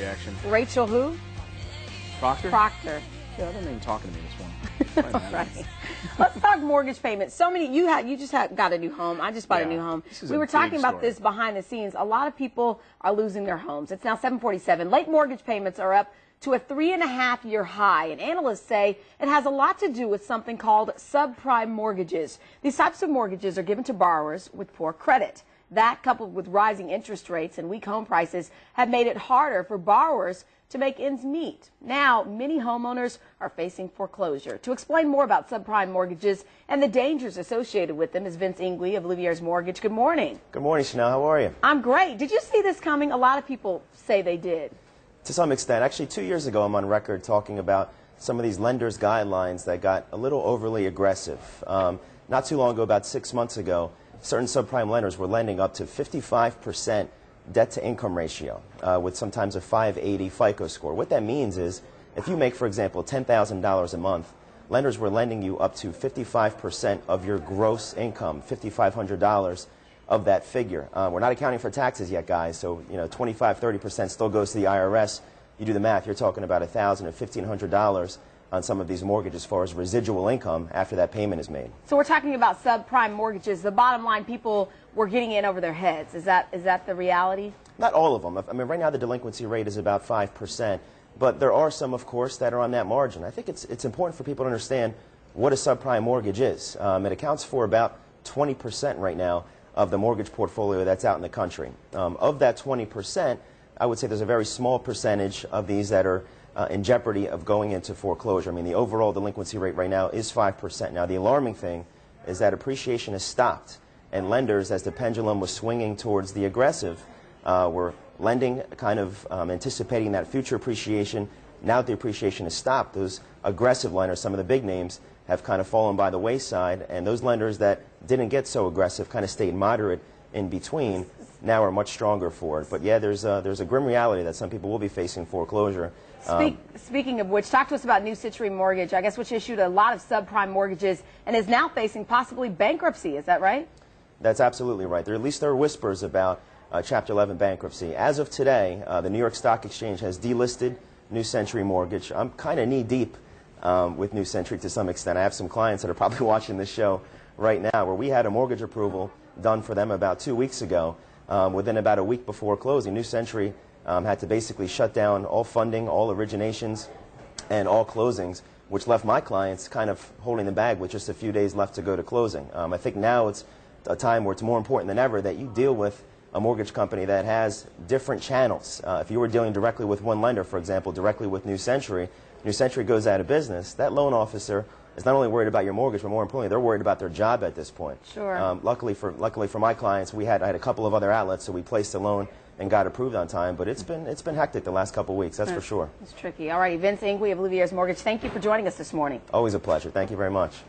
reaction. Rachel who? Proctor? Proctor. Yeah, they're not even talking to me this morning. Right. Let's talk mortgage payments. So many, you just got a new home. I just bought a new home. We were talking about this behind the scenes. A lot of people are losing their homes. It's now 7:47. Late mortgage payments are up to a 3.5-year high, and analysts say it has a lot to do with something called subprime mortgages. These types of mortgages are given to borrowers with poor credit. That, coupled with rising interest rates and weak home prices, have made it harder for borrowers to make ends meet. Now, many homeowners are facing foreclosure. To explain more about subprime mortgages and the dangers associated with them is Vince Ingley of Livier's Mortgage. Good morning. Good morning, Chanel. How are you? I'm great. Did you see this coming? A lot of people say they did. To some extent. Actually, 2 years ago, I'm on record talking about some of these lenders' guidelines that got a little overly aggressive. Not too long ago, about 6 months ago, certain subprime lenders were lending up to 55% debt-to-income ratio with sometimes a 580 FICO score. What that means is if you make, for example, $10,000 a month, lenders were lending you up to 55% of your gross income, $5,500 of that figure. We're not accounting for taxes yet, guys, so 25, 30% still goes to the IRS. You do the math, you're talking about $1,000 or $1,500 on some of these mortgages as far as residual income after that payment is made. So we're talking about subprime mortgages. The bottom line, people were getting in over their heads. Is that the reality? Not all of them. I mean, right now the delinquency rate is about 5%, but there are some, of course, that are on that margin. I think it's important for people to understand what a subprime mortgage is. It accounts for about 20% right now of the mortgage portfolio that's out in the country. Of that 20%, I would say there's a very small percentage of these that are in jeopardy of going into foreclosure. I mean, the overall delinquency rate right now is 5%. Now, the alarming thing is that appreciation has stopped, and lenders, as the pendulum was swinging towards the aggressive, were lending, kind of anticipating that future appreciation. Now that the appreciation has stopped, those aggressive lenders, some of the big names, have kind of fallen by the wayside, and those lenders that didn't get so aggressive, kind of stayed moderate in between, now are much stronger for it. But yeah, there's a grim reality that some people will be facing foreclosure. Speaking of which, talk to us about New Century Mortgage, I guess, which issued a lot of subprime mortgages and is now facing possibly bankruptcy. Is that right? That's absolutely right. At least there are whispers about Chapter 11 bankruptcy. As of today, the New York Stock Exchange has delisted New Century Mortgage. I'm kind of knee-deep with New Century to some extent. I have some clients that are probably watching this show right now where we had a mortgage approval done for them about 2 weeks ago. Within about a week before closing, New Century had to basically shut down all funding, all originations, and all closings, which left my clients kind of holding the bag with just a few days left to go to closing. I think now it's a time where it's more important than ever that you deal with a mortgage company that has different channels. If you were dealing directly with one lender, for example, directly with New Century goes out of business, that loan officer is not only worried about your mortgage, but more importantly, they're worried about their job at this point. Sure. Luckily for my clients, I had a couple of other outlets, so we placed a loan and got approved on time. But it's been hectic the last couple of weeks, that's for sure. It's tricky. All right, Vince Ingley of Livier's Mortgage, thank you for joining us this morning. Always a pleasure. Thank you very much.